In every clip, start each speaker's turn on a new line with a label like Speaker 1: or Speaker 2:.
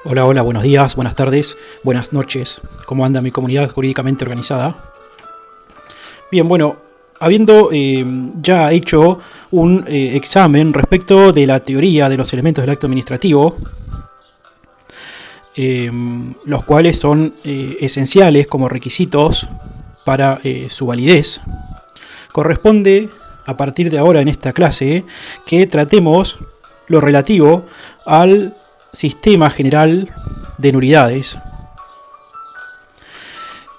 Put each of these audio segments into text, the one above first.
Speaker 1: Hola, hola, buenos días, buenas tardes, buenas noches. ¿Cómo anda mi comunidad jurídicamente organizada? Bien, bueno, habiendo ya hecho un examen respecto de la teoría de los elementos del acto administrativo, los cuales son esenciales como requisitos para su validez, corresponde a partir de ahora en esta clase que tratemos lo relativo al sistema general de nulidades.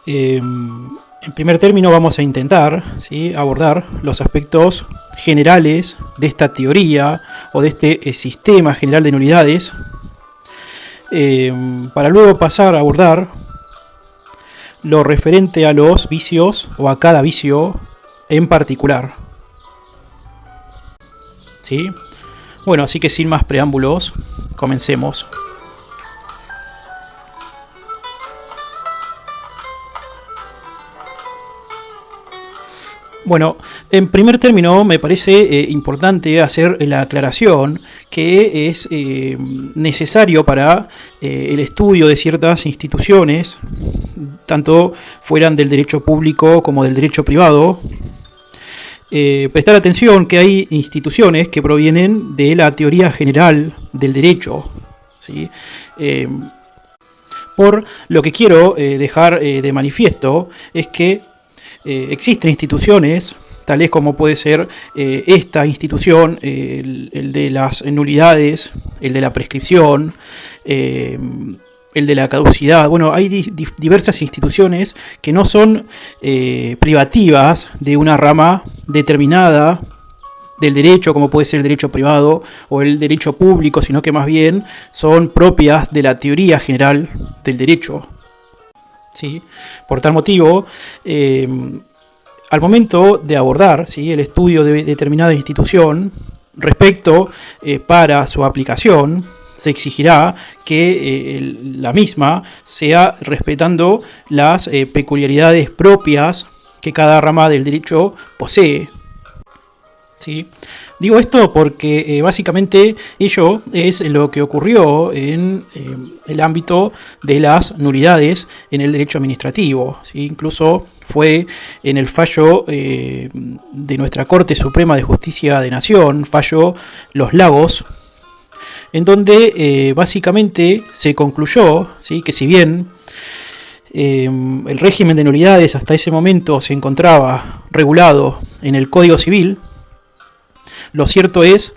Speaker 1: En primer término vamos a intentar abordar los aspectos generales de esta teoría o de este sistema general de nulidades, para luego pasar a abordar lo referente a los vicios o a cada vicio en particular. ¿Sí? Bueno, así que sin más preámbulos, comencemos. Bueno, en primer término me parece importante hacer la aclaración que es necesario para el estudio de ciertas instituciones, tanto fueran del derecho público como del derecho privado, prestar atención que hay instituciones que provienen de la teoría general del derecho, ¿sí? Por lo que quiero dejar de manifiesto es que existen instituciones, tales como puede ser esta institución, el de las nulidades, el de la prescripción, el de la caducidad. Bueno, hay diversas instituciones que no son privativas de una rama determinada del derecho, como puede ser el derecho privado o el derecho público, sino que más bien son propias de la teoría general del derecho. ¿Sí? Por tal motivo, al momento de abordar el estudio de determinada institución, respecto para su aplicación, se exigirá que la misma sea respetando las peculiaridades propias que cada rama del derecho posee. ¿Sí? Digo esto porque básicamente ello es lo que ocurrió en el ámbito de las nulidades en el derecho administrativo. ¿Sí? Incluso fue en el fallo de nuestra Corte Suprema de Justicia de Nación, fallo Los Lagos, en donde básicamente se concluyó que si bien el régimen de nulidades hasta ese momento se encontraba regulado en el Código Civil, lo cierto es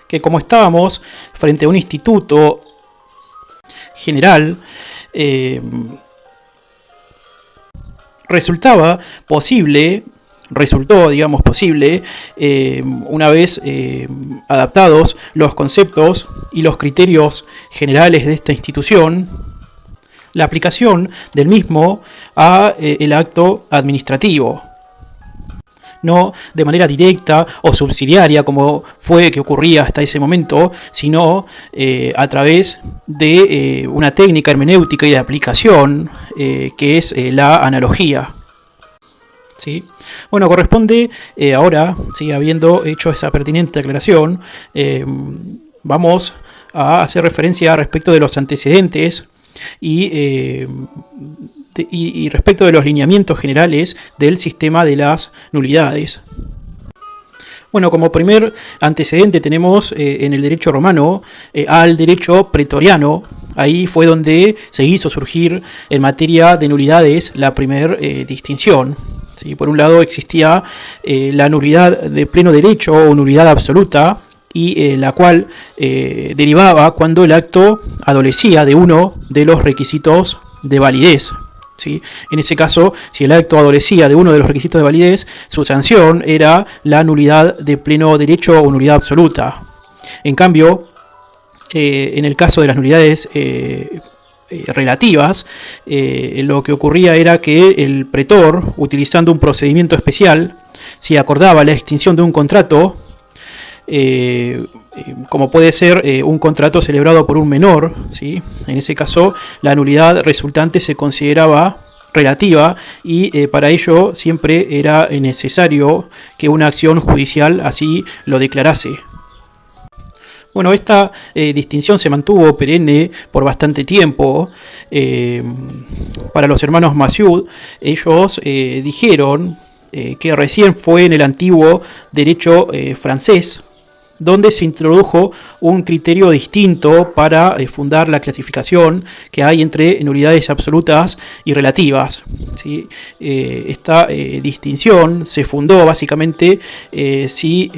Speaker 1: que como estábamos frente a un instituto general, resultó posible, una vez adaptados los conceptos y los criterios generales de esta institución, la aplicación del mismo a el acto administrativo. No de manera directa o subsidiaria como fue que ocurría hasta ese momento, sino a través de una técnica hermenéutica y de aplicación que es la analogía. ¿Sí? Bueno, corresponde ahora, habiendo hecho esa pertinente aclaración, vamos a hacer referencia respecto de los antecedentes y respecto de los lineamientos generales del sistema de las nulidades. Bueno, como primer antecedente tenemos en el derecho romano al derecho pretoriano. Ahí fue donde se hizo surgir en materia de nulidades la primera distinción. ¿Sí? Por un lado existía la nulidad de pleno derecho o nulidad absoluta, y la cual derivaba cuando el acto adolecía de uno de los requisitos de validez. ¿Sí? En ese caso, si el acto adolecía de uno de los requisitos de validez, su sanción era la nulidad de pleno derecho o nulidad absoluta. En cambio, en el caso de las nulidades relativas, lo que ocurría era que el pretor, utilizando un procedimiento especial, si acordaba la extinción de un contrato, como puede ser un contrato celebrado por un menor, ¿sí? En ese caso la nulidad resultante se consideraba relativa y para ello siempre era necesario que una acción judicial así lo declarase. Bueno, esta distinción se mantuvo perenne por bastante tiempo. Para los hermanos Massoud, ellos dijeron que recién fue en el antiguo derecho francés donde se introdujo un criterio distinto para fundar la clasificación que hay entre nulidades absolutas y relativas, ¿sí? Esta distinción se fundó básicamente si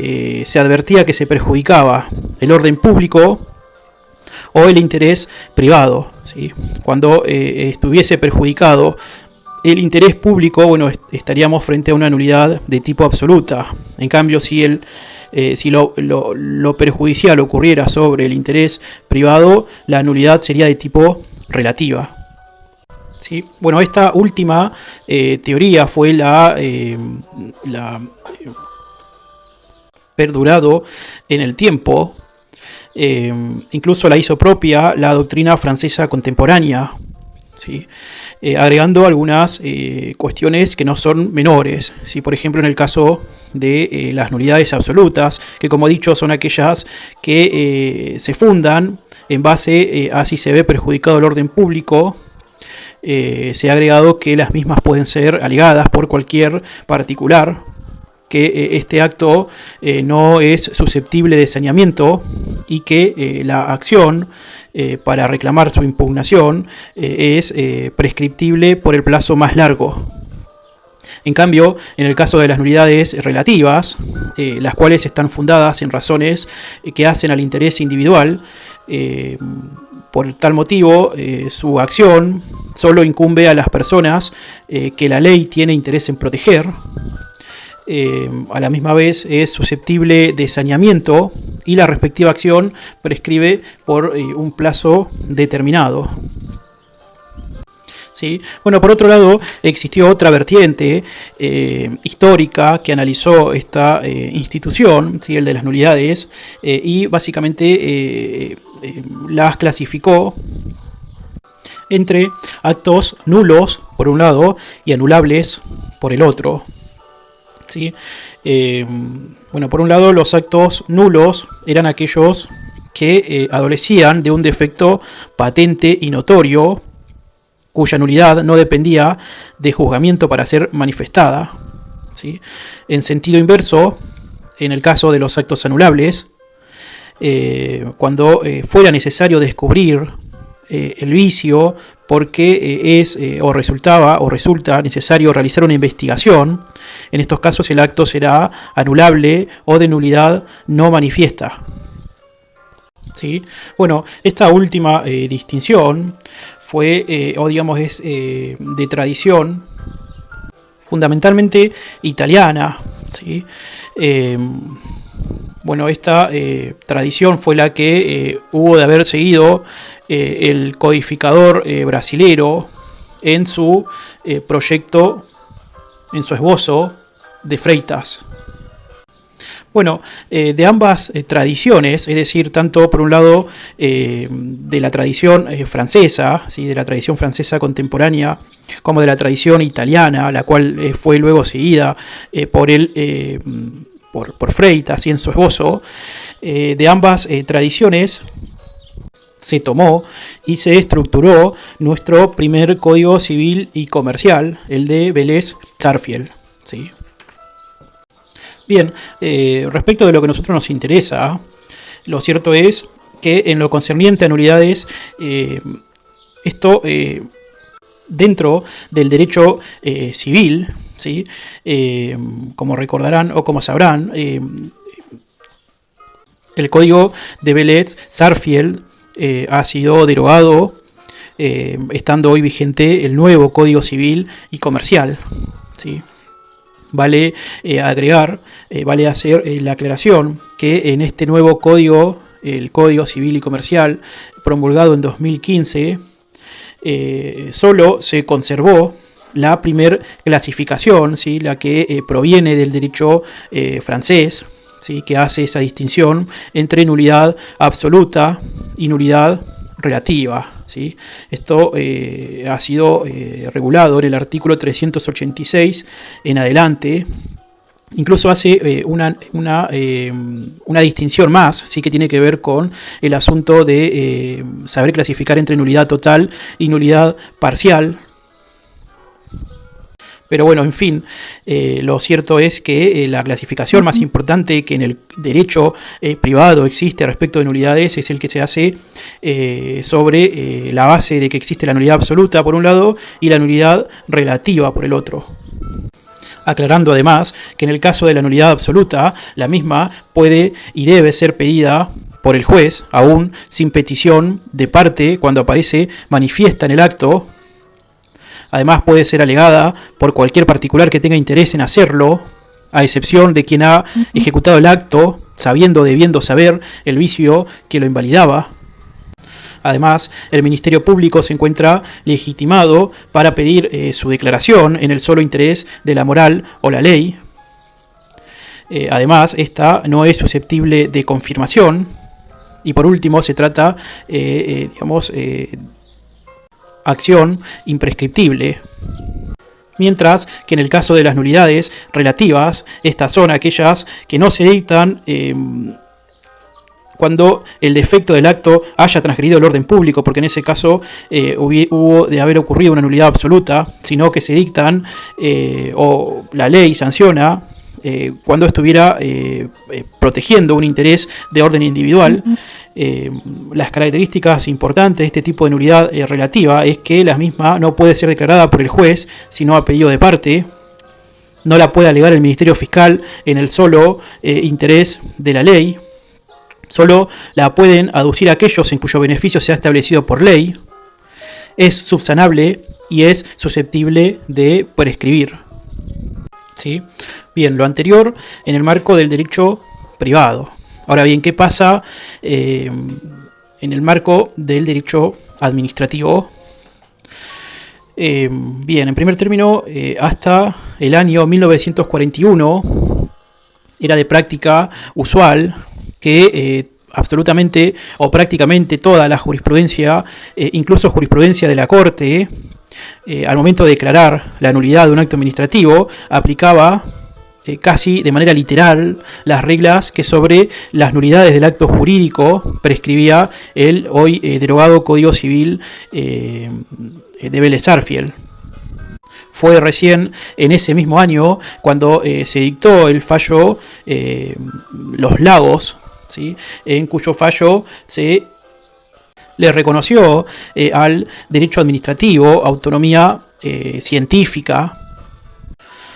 Speaker 1: se advertía que se perjudicaba el orden público o el interés privado, ¿sí? Cuando estuviese perjudicado el interés público, bueno, estaríamos frente a una nulidad de tipo absoluta. En cambio, si lo perjudicial ocurriera sobre el interés privado, la nulidad sería de tipo relativa. ¿Sí? Bueno, esta última teoría fue la perdurado en el tiempo. Incluso la hizo propia la doctrina francesa contemporánea, ¿sí? Agregando algunas cuestiones que no son menores, ¿sí? Por ejemplo, en el caso de las nulidades absolutas, que como he dicho son aquellas que se fundan en base a si se ve perjudicado el orden público. Se ha agregado que las mismas pueden ser alegadas por cualquier particular, que este acto no es susceptible de saneamiento y que la acción para reclamar su impugnación es prescriptible por el plazo más largo. En cambio, en el caso de las nulidades relativas, las cuales están fundadas en razones que hacen al interés individual, por tal motivo, su acción solo incumbe a las personas que la ley tiene interés en proteger. A la misma vez es susceptible de saneamiento y la respectiva acción prescribe por un plazo determinado. ¿Sí? Bueno, por otro lado, existió otra vertiente histórica que analizó esta institución, ¿sí? El de las nulidades, y básicamente las clasificó entre actos nulos por un lado y anulables por el otro. ¿Sí? Bueno, por un lado, los actos nulos eran aquellos que adolecían de un defecto patente y notorio, cuya nulidad no dependía de juzgamiento para ser manifestada, ¿sí? En sentido inverso, en el caso de los actos anulables, cuando fuera necesario descubrir el vicio porque resulta necesario realizar una investigación, en estos casos el acto será anulable o de nulidad no manifiesta. ¿Sí? Bueno, esta última distinción fue, es de tradición fundamentalmente italiana, ¿sí? Bueno, esta tradición fue la que hubo de haber seguido el codificador brasilero en su proyecto, en su esbozo de Freitas. Bueno, de ambas tradiciones, es decir, tanto por un lado de la tradición francesa, ¿sí? De la tradición francesa contemporánea, como de la tradición italiana, la cual fue luego seguida por Freitas y en su esbozo, de ambas tradiciones se tomó y se estructuró nuestro primer Código Civil y Comercial, el de Vélez-Sarsfield, ¿sí? Bien, respecto de lo que a nosotros nos interesa, lo cierto es que en lo concerniente a nulidades, esto dentro del derecho civil, ¿sí? Como recordarán o como sabrán, el Código de Vélez-Sarsfield ha sido derogado, estando hoy vigente el nuevo Código Civil y Comercial, ¿sí? Vale vale hacer la aclaración que en este nuevo código, el Código Civil y Comercial, promulgado en 2015, solo se conservó la primer clasificación, ¿sí? La que proviene del derecho francés, ¿sí? Que hace esa distinción entre nulidad absoluta y nulidad relativa, ¿sí? Esto ha sido regulado en el artículo 386 en adelante, incluso hace una distinción más, ¿sí? Que tiene que ver con el asunto de saber clasificar entre nulidad total y nulidad parcial. Pero bueno, en fin, lo cierto es que la clasificación más importante que en el derecho privado existe respecto de nulidades es el que se hace sobre la base de que existe la nulidad absoluta por un lado y la nulidad relativa por el otro. Aclarando además que en el caso de la nulidad absoluta, la misma puede y debe ser pedida por el juez, aún sin petición de parte cuando aparece manifiesta en el acto. Además puede ser alegada por cualquier particular que tenga interés en hacerlo, a excepción de quien ha ejecutado el acto, sabiendo o debiendo saber el vicio que lo invalidaba. Además, el Ministerio Público se encuentra legitimado para pedir su declaración en el solo interés de la moral o la ley. Además, esta no es susceptible de confirmación. Y por último, se trata, acción imprescriptible. Mientras que en el caso de las nulidades relativas, estas son aquellas que no se dictan cuando el defecto del acto haya transgredido el orden público, porque en ese caso hubo de haber ocurrido una nulidad absoluta, sino que se dictan o la ley sanciona cuando estuviera protegiendo un interés de orden individual. Las características importantes de este tipo de nulidad relativa es que la misma no puede ser declarada por el juez sino a pedido de parte, no la puede alegar el Ministerio Fiscal en el solo interés de la ley, solo la pueden aducir aquellos en cuyo beneficio sea establecido por ley, es subsanable y es susceptible de prescribir. ¿Sí? Bien, lo anterior en el marco del derecho privado. Ahora bien, ¿qué pasa en el marco del derecho administrativo? Bien, en primer término, hasta el año 1941 era de práctica usual que absolutamente o prácticamente toda la jurisprudencia, incluso jurisprudencia de la Corte, al momento de declarar la nulidad de un acto administrativo, aplicaba casi de manera literal las reglas que sobre las nulidades del acto jurídico prescribía el hoy derogado Código Civil de Vélez Sarsfield. Fue recién en ese mismo año cuando se dictó el fallo Los Lagos, ¿sí? En cuyo fallo se le reconoció al derecho administrativo autonomía científica,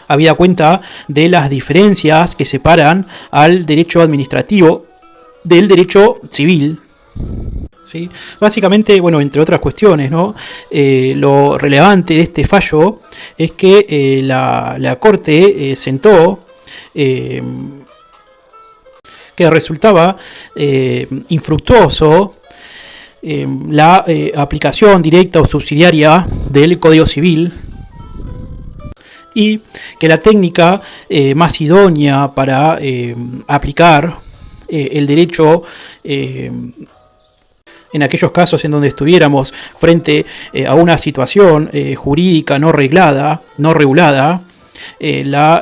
Speaker 1: habida cuenta de las diferencias que separan al derecho administrativo del derecho civil. ¿Sí? Básicamente, bueno, entre otras cuestiones, ¿no? Lo relevante de este fallo es que la Corte sentó que resultaba infructuoso la aplicación directa o subsidiaria del Código Civil, y que la técnica más idónea para aplicar el derecho en aquellos casos en donde estuviéramos frente a una situación jurídica no reglada, no regulada, la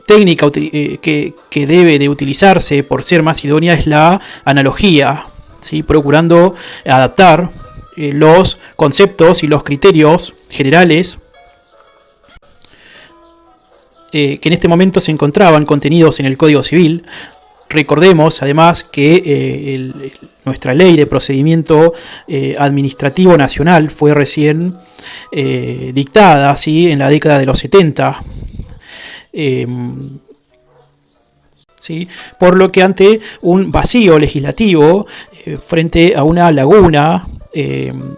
Speaker 1: técnica que debe de utilizarse por ser más idónea es la analogía, ¿sí? Procurando adaptar los conceptos y los criterios generales que en este momento se encontraban contenidos en el Código Civil. Recordemos además que nuestra ley de procedimiento administrativo nacional fue recién dictada, ¿sí? En la década de los 70. ¿Sí? Por lo que ante un vacío legislativo, frente a una laguna, deben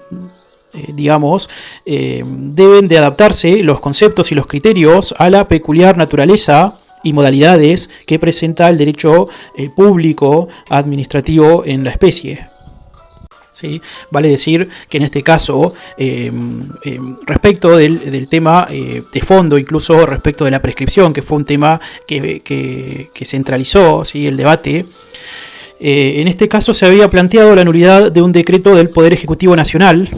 Speaker 1: de adaptarse los conceptos y los criterios a la peculiar naturaleza y modalidades que presenta el derecho público administrativo en la especie. ¿Sí? Vale decir que en este caso, respecto del tema de fondo, incluso respecto de la prescripción, que fue un tema que centralizó, ¿sí? El debate, en este caso se había planteado la nulidad de un decreto del Poder Ejecutivo Nacional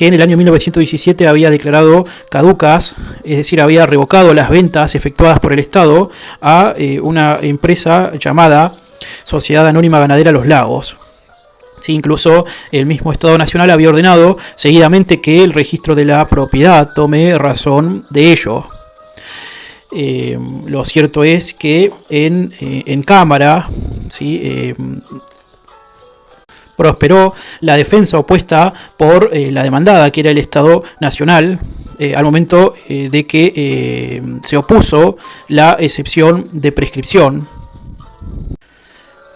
Speaker 1: que en el año 1917 había declarado caducas, es decir, había revocado las ventas efectuadas por el Estado a una empresa llamada Sociedad Anónima Ganadera Los Lagos. Sí, incluso el mismo Estado Nacional había ordenado seguidamente que el registro de la propiedad tome razón de ello. Lo cierto es que en Cámara, ¿sí? Prosperó la defensa opuesta por la demandada, que era el Estado Nacional, al momento de que se opuso la excepción de prescripción.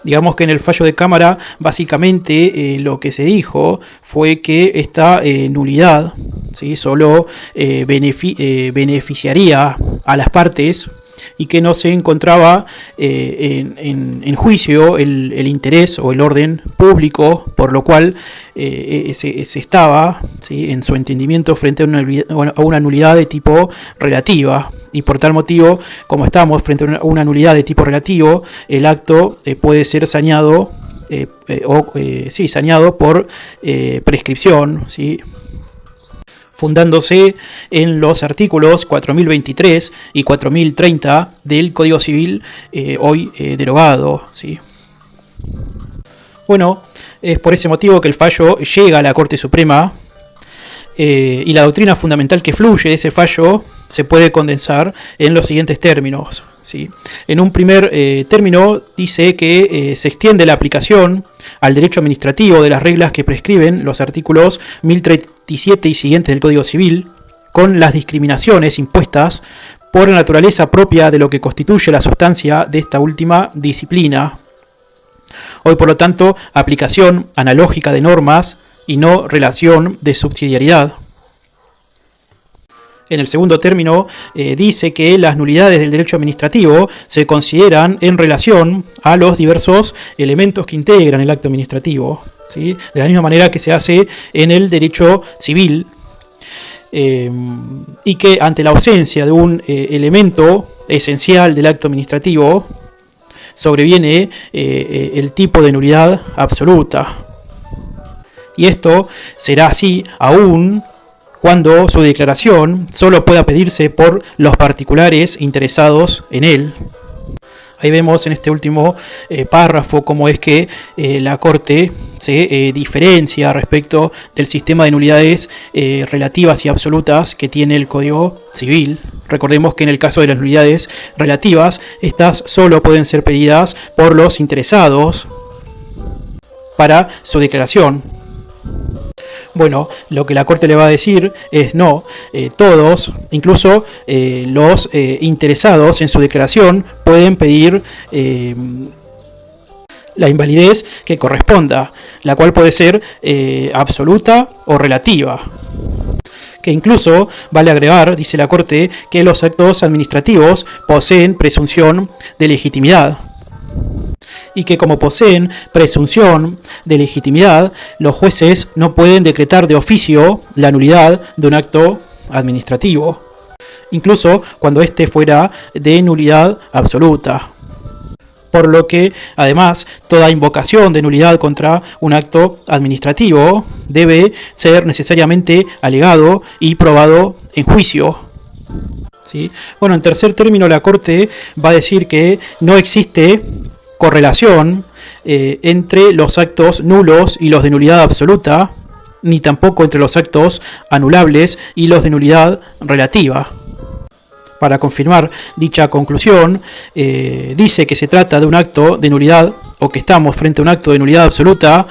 Speaker 1: Digamos que en el fallo de Cámara básicamente lo que se dijo fue que esta nulidad, ¿sí?, solo beneficiaría a las partes y que no se encontraba en juicio el interés o el orden público, por lo cual se estaba, ¿sí?, en su entendimiento frente a una nulidad de tipo relativa. Y por tal motivo, como estamos frente a una nulidad de tipo relativo, el acto puede ser sañado, sañado por prescripción, ¿sí?, fundándose en los artículos 4023 y 4030 del Código Civil hoy derogado, ¿sí? Bueno, es por ese motivo que el fallo llega a la Corte Suprema y la doctrina fundamental que fluye de ese fallo se puede condensar en los siguientes términos, ¿sí? En un primer término dice que se extiende la aplicación al derecho administrativo de las reglas que prescriben los artículos 1037 y siguientes del Código Civil, con las discriminaciones impuestas por la naturaleza propia de lo que constituye la sustancia de esta última disciplina. Hoy, por lo tanto, aplicación analógica de normas y no relación de subsidiariedad. En el segundo término dice que las nulidades del derecho administrativo se consideran en relación a los diversos elementos que integran el acto administrativo, ¿sí?, de la misma manera que se hace en el derecho civil, y que ante la ausencia de un elemento esencial del acto administrativo sobreviene el tipo de nulidad absoluta. Y esto será así aún cuando su declaración solo pueda pedirse por los particulares interesados en él. Ahí vemos en este último párrafo cómo es que la Corte se diferencia respecto del sistema de nulidades relativas y absolutas que tiene el Código Civil. Recordemos que en el caso de las nulidades relativas, estas solo pueden ser pedidas por los interesados para su declaración. Bueno, lo que la Corte le va a decir es no, todos, incluso los interesados en su declaración, pueden pedir la invalidez que corresponda, la cual puede ser absoluta o relativa. Que incluso vale agregar, dice la Corte, que los actos administrativos poseen presunción de legitimidad. Y que como poseen presunción de legitimidad, los jueces no pueden decretar de oficio la nulidad de un acto administrativo, incluso cuando éste fuera de nulidad absoluta. Por lo que, además, toda invocación de nulidad contra un acto administrativo debe ser necesariamente alegado y probado en juicio, ¿sí? Bueno, en tercer término, la Corte va a decir que no existe correlación entre los actos nulos y los de nulidad absoluta, ni tampoco entre los actos anulables y los de nulidad relativa. Para confirmar dicha conclusión, dice que se trata de un acto de nulidad, o que estamos frente a un acto de nulidad absoluta,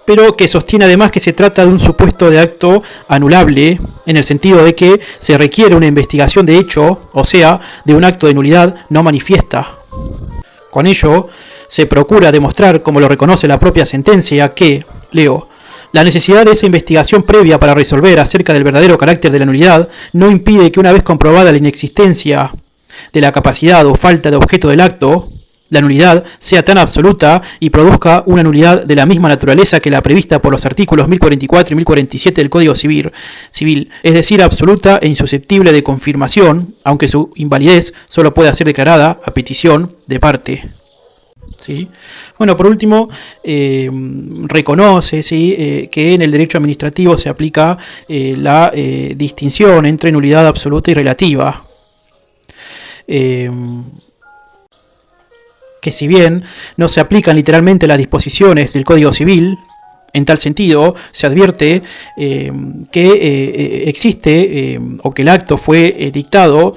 Speaker 1: pero que sostiene además que se trata de un supuesto de acto anulable, en el sentido de que se requiere una investigación de hecho, o sea, de un acto de nulidad no manifiesta. Con ello, se procura demostrar, como lo reconoce la propia sentencia, que, leo, la necesidad de esa investigación previa para resolver acerca del verdadero carácter de la nulidad no impide que, una vez comprobada la inexistencia de la capacidad o falta de objeto del acto, la nulidad sea tan absoluta y produzca una nulidad de la misma naturaleza que la prevista por los artículos 1044 y 1047 del Código Civil, es decir, absoluta e insusceptible de confirmación, aunque su invalidez solo pueda ser declarada a petición de parte. ¿sí? Bueno, por último, reconoce, ¿sí?, que en el derecho administrativo se aplica la distinción entre nulidad absoluta y relativa. Que si bien no se aplican literalmente las disposiciones del Código Civil, en tal sentido se advierte que existe o que el acto fue dictado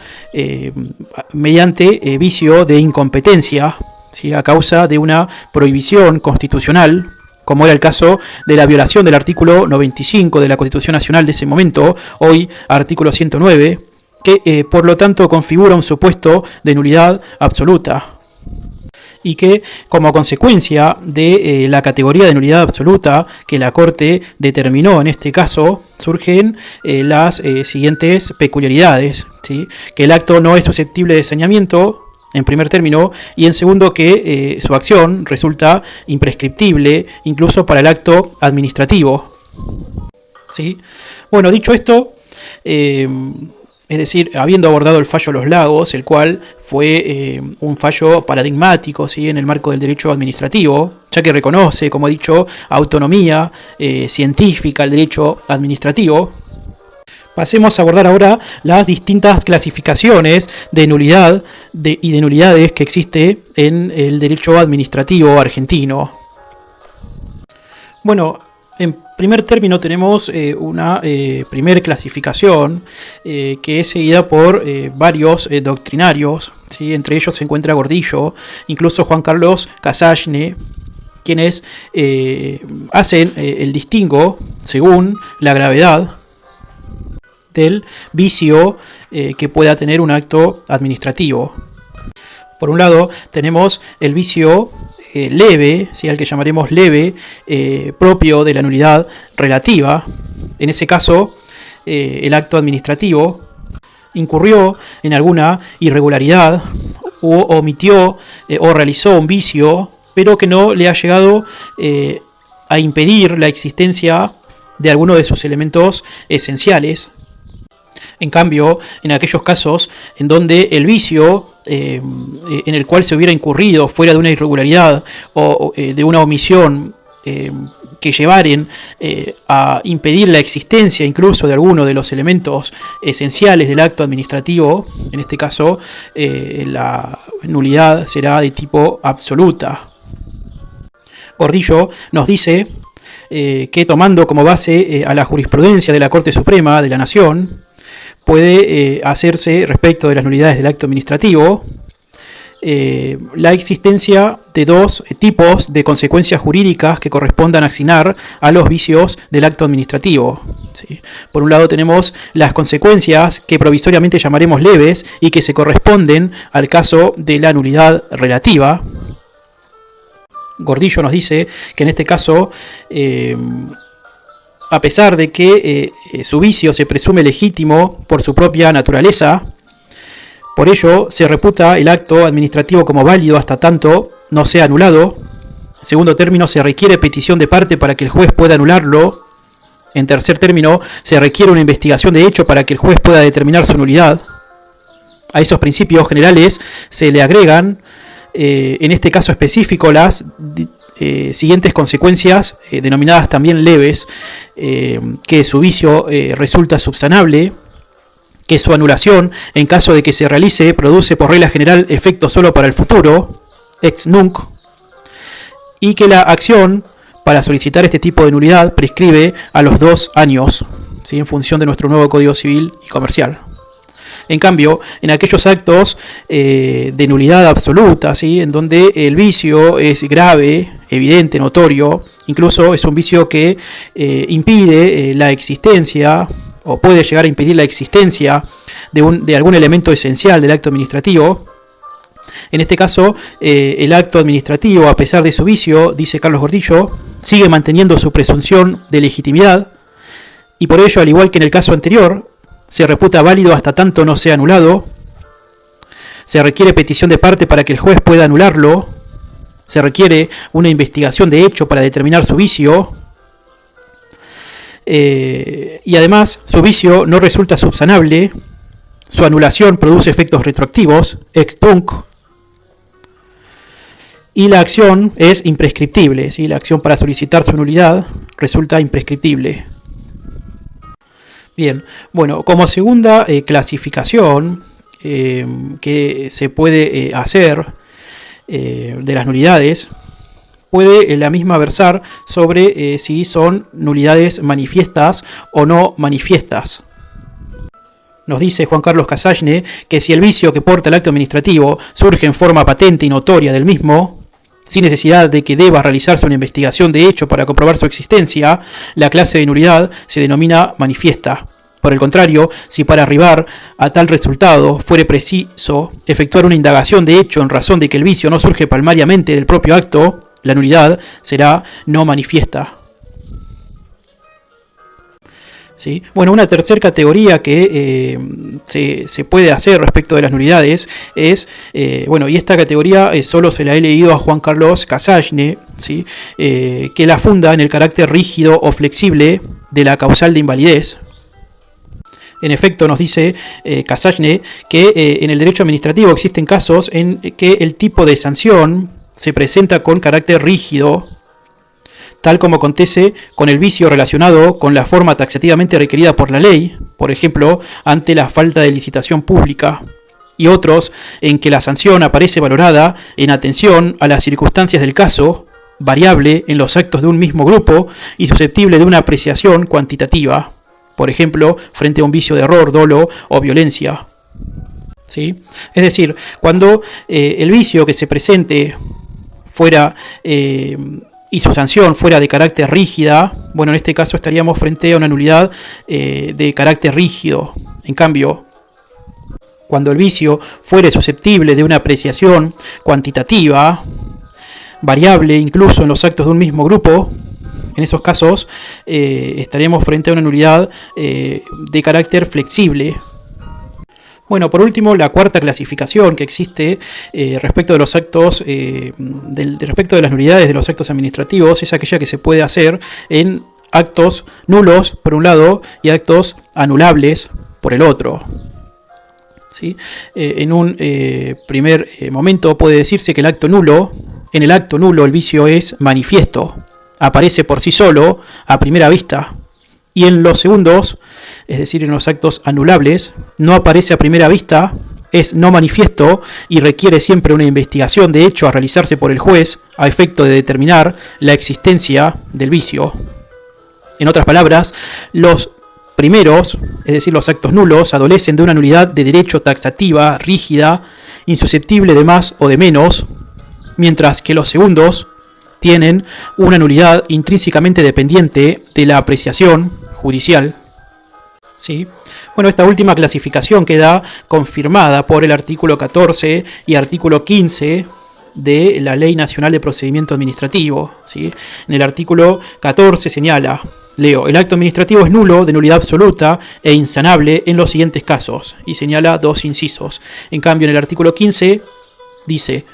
Speaker 1: mediante vicio de incompetencia, ¿sí?, a causa de una prohibición constitucional, como era el caso de la violación del artículo 95 de la Constitución Nacional de ese momento, hoy artículo 109, que por lo tanto configura un supuesto de nulidad absoluta, y que como consecuencia de la categoría de nulidad absoluta que la Corte determinó en este caso, surgen las siguientes peculiaridades, ¿sí? Que el acto no es susceptible de saneamiento, en primer término, y en segundo que su acción resulta imprescriptible incluso para el acto administrativo, ¿sí? Bueno, dicho esto, es decir, habiendo abordado el fallo Los Lagos, el cual fue un fallo paradigmático, ¿sí?, en el marco del derecho administrativo, ya que reconoce, como he dicho, autonomía científica al derecho administrativo, pasemos a abordar ahora las distintas clasificaciones de nulidad y de nulidades que existe en el derecho administrativo argentino. Bueno, en primer término tenemos una primer clasificación que es seguida por varios doctrinarios, ¿sí? Entre ellos se encuentra Gordillo, incluso Juan Carlos Casashne, quienes hacen el distingo según la gravedad del vicio que pueda tener un acto administrativo. Por un lado tenemos el vicio leve, ¿sí?, al que llamaremos leve, propio de la nulidad relativa. En ese caso, el acto administrativo incurrió en alguna irregularidad o omitió o realizó un vicio, pero que no le ha llegado a impedir la existencia de alguno de sus elementos esenciales. En cambio, en aquellos casos en donde el vicio en el cual se hubiera incurrido fuera de una irregularidad o de una omisión que llevaren a impedir la existencia incluso de alguno de los elementos esenciales del acto administrativo, en este caso la nulidad será de tipo absoluta. Gordillo nos dice que tomando como base a la jurisprudencia de la Corte Suprema de la Nación, puede hacerse respecto de las nulidades del acto administrativo la existencia de dos tipos de consecuencias jurídicas que correspondan a asignar a los vicios del acto administrativo, ¿sí? Por un lado tenemos las consecuencias que provisoriamente llamaremos leves y que se corresponden al caso de la nulidad relativa. Gordillo nos dice que en este caso a pesar de que su vicio se presume legítimo por su propia naturaleza, por ello se reputa el acto administrativo como válido hasta tanto no sea anulado. En segundo término, se requiere petición de parte para que el juez pueda anularlo. En tercer término, se requiere una investigación de hecho para que el juez pueda determinar su nulidad. A esos principios generales se le agregan, en este caso específico, las siguientes consecuencias denominadas también leves, que su vicio resulta subsanable, que su anulación, en caso de que se realice, produce por regla general efecto solo para el futuro, ex nunc, y que la acción para solicitar este tipo de nulidad prescribe a los 2 años, ¿sí?, en función de nuestro nuevo Código Civil y Comercial. En cambio, en aquellos actos de nulidad absoluta, ¿sí?, en donde el vicio es grave, evidente, notorio, incluso es un vicio que impide la existencia o puede llegar a impedir la existencia de algún elemento esencial del acto administrativo. En este caso, el acto administrativo, a pesar de su vicio, dice Carlos Gordillo, sigue manteniendo su presunción de legitimidad y por ello, al igual que en el caso anterior, se reputa válido hasta tanto no sea anulado. Se requiere petición de parte para que el juez pueda anularlo. Se requiere una investigación de hecho para determinar su vicio. Y además, su vicio no resulta subsanable. Su anulación produce efectos retroactivos, ex tunc. y la acción es imprescriptible, ¿sí? La acción para solicitar su nulidad resulta imprescriptible. Bien, bueno, como segunda clasificación que se puede hacer de las nulidades, puede la misma versar sobre si son nulidades manifiestas o no manifiestas. Nos dice Juan Carlos Cassagne que si el vicio que porta el acto administrativo surge en forma patente y notoria del mismo, sin necesidad de que deba realizarse una investigación de hecho para comprobar su existencia, la clase de nulidad se denomina manifiesta. Por el contrario, si para arribar a tal resultado fuere preciso efectuar una indagación de hecho en razón de que el vicio no surge palmariamente del propio acto, la nulidad será no manifiesta. ¿Sí? Bueno, una tercera categoría que se puede hacer respecto de las nulidades es, y esta categoría solo se la he leído a Juan Carlos Cassagne, ¿sí? Que la funda en el carácter rígido o flexible de la causal de invalidez. En efecto, nos dice Cassagne que en el derecho administrativo existen casos en que el tipo de sanción se presenta con carácter rígido, tal como acontece con el vicio relacionado con la forma taxativamente requerida por la ley, por ejemplo, ante la falta de licitación pública, y otros en que la sanción aparece valorada en atención a las circunstancias del caso, variable en los actos de un mismo grupo y susceptible de una apreciación cuantitativa, por ejemplo, frente a un vicio de error, dolo o violencia. ¿Sí? Es decir, cuando el vicio que se presente fuera y su sanción fuera de carácter rígida, bueno, en este caso estaríamos frente a una nulidad de carácter rígido. En cambio, cuando el vicio fuere susceptible de una apreciación cuantitativa, variable incluso en los actos de un mismo grupo, en esos casos estaremos frente a una nulidad de carácter flexible. Bueno, por último, la cuarta clasificación que existe respecto de los actos, respecto de las nulidades de los actos administrativos, es aquella que se puede hacer en actos nulos por un lado y actos anulables por el otro. ¿Sí? En un primer momento puede decirse que en el acto nulo el vicio es manifiesto, aparece por sí solo a primera vista, y en los segundos, es decir, en los actos anulables, no aparece a primera vista, es no manifiesto y requiere siempre una investigación de hecho a realizarse por el juez a efecto de determinar la existencia del vicio. En otras palabras, los primeros, es decir, los actos nulos, adolecen de una nulidad de derecho taxativa, rígida, insusceptible de más o de menos, mientras que los segundos tienen una nulidad intrínsecamente dependiente de la apreciación judicial. ¿Sí? Bueno, esta última clasificación queda confirmada por el artículo 14 y artículo 15 de la Ley Nacional de Procedimiento Administrativo. ¿Sí? En el artículo 14 señala, leo, el acto administrativo es nulo, de nulidad absoluta e insanable en los siguientes casos, y señala dos incisos. En cambio, en el artículo 15 dice,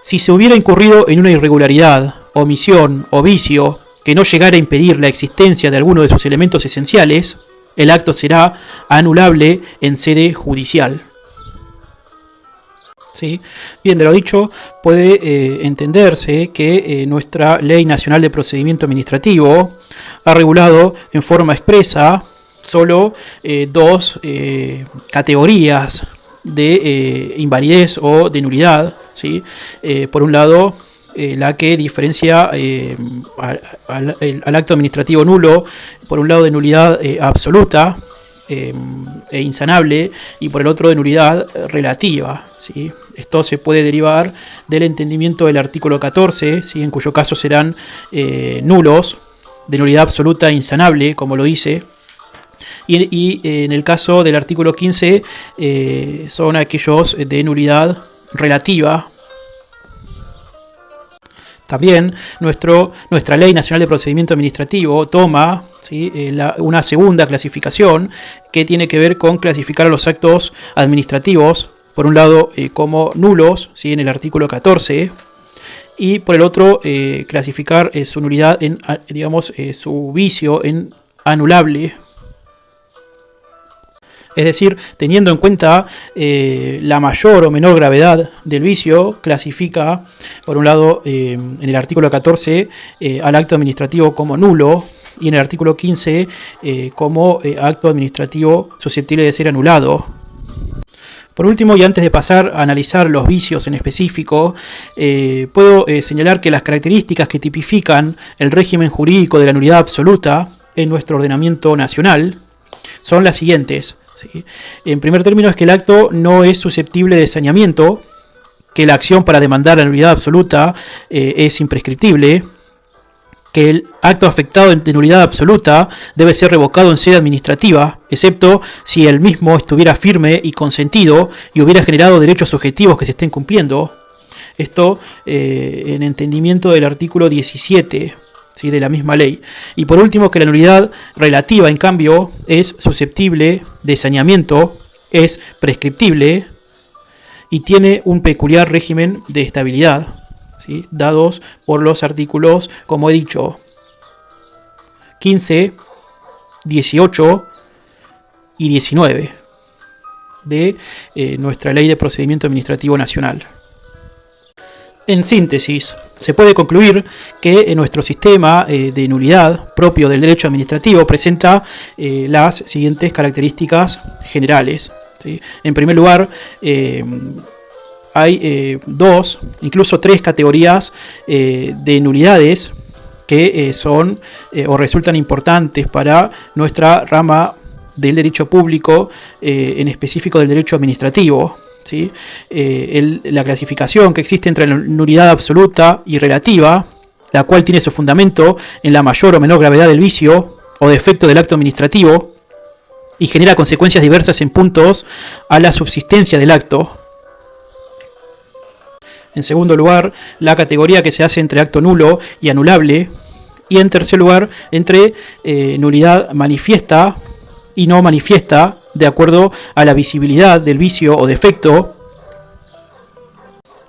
Speaker 1: si se hubiera incurrido en una irregularidad, omisión o vicio que no llegara a impedir la existencia de alguno de sus elementos esenciales, el acto será anulable en sede judicial. ¿Sí? Bien, de lo dicho, puede entenderse que nuestra Ley Nacional de Procedimiento Administrativo ha regulado en forma expresa solo dos categorías de invalidez o de nulidad. ¿Sí? Por un lado, la que diferencia al acto administrativo nulo, por un lado de nulidad absoluta e insanable, y por el otro de nulidad relativa. ¿Sí? Esto se puede derivar del entendimiento del artículo 14, ¿sí? En cuyo caso serán nulos, de nulidad absoluta e insanable, como lo dice. Y en el caso del artículo 15 son aquellos de nulidad relativa. También nuestra Ley Nacional de Procedimiento Administrativo toma, ¿sí? Una segunda clasificación que tiene que ver con clasificar a los actos administrativos, por un lado como nulos, ¿sí? En el artículo 14, y por el otro clasificar su nulidad en, su vicio en anulable. Es decir, teniendo en cuenta la mayor o menor gravedad del vicio, clasifica, por un lado, en el artículo 14, al acto administrativo como nulo, y en el artículo 15 como acto administrativo susceptible de ser anulado. Por último, y antes de pasar a analizar los vicios en específico, puedo señalar que las características que tipifican el régimen jurídico de la nulidad absoluta en nuestro ordenamiento nacional son las siguientes. ¿Sí? En primer término es que el acto no es susceptible de saneamiento, que la acción para demandar la nulidad absoluta es imprescriptible, que el acto afectado de nulidad absoluta debe ser revocado en sede administrativa, excepto si el mismo estuviera firme y consentido y hubiera generado derechos subjetivos que se estén cumpliendo. Esto en entendimiento del artículo 17. ¿Sí? De la misma ley. Y por último, que la nulidad relativa, en cambio, es susceptible de saneamiento, es prescriptible y tiene un peculiar régimen de estabilidad, ¿sí? Dados por los artículos, como he dicho, 15, 18 y 19 de nuestra Ley de Procedimiento Administrativo Nacional. En síntesis, se puede concluir que nuestro sistema de nulidad propio del derecho administrativo presenta las siguientes características generales. ¿Sí? En primer lugar, hay dos, incluso tres categorías de nulidades que son o resultan importantes para nuestra rama del derecho público, en específico del derecho administrativo. ¿Sí? La clasificación que existe entre la nulidad absoluta y relativa, la cual tiene su fundamento en la mayor o menor gravedad del vicio o defecto del acto administrativo y genera consecuencias diversas en puntos a la subsistencia del acto. En segundo lugar, la categoría que se hace entre acto nulo y anulable. Y en tercer lugar, entre nulidad manifiesta y no manifiesta, de acuerdo a la visibilidad del vicio o defecto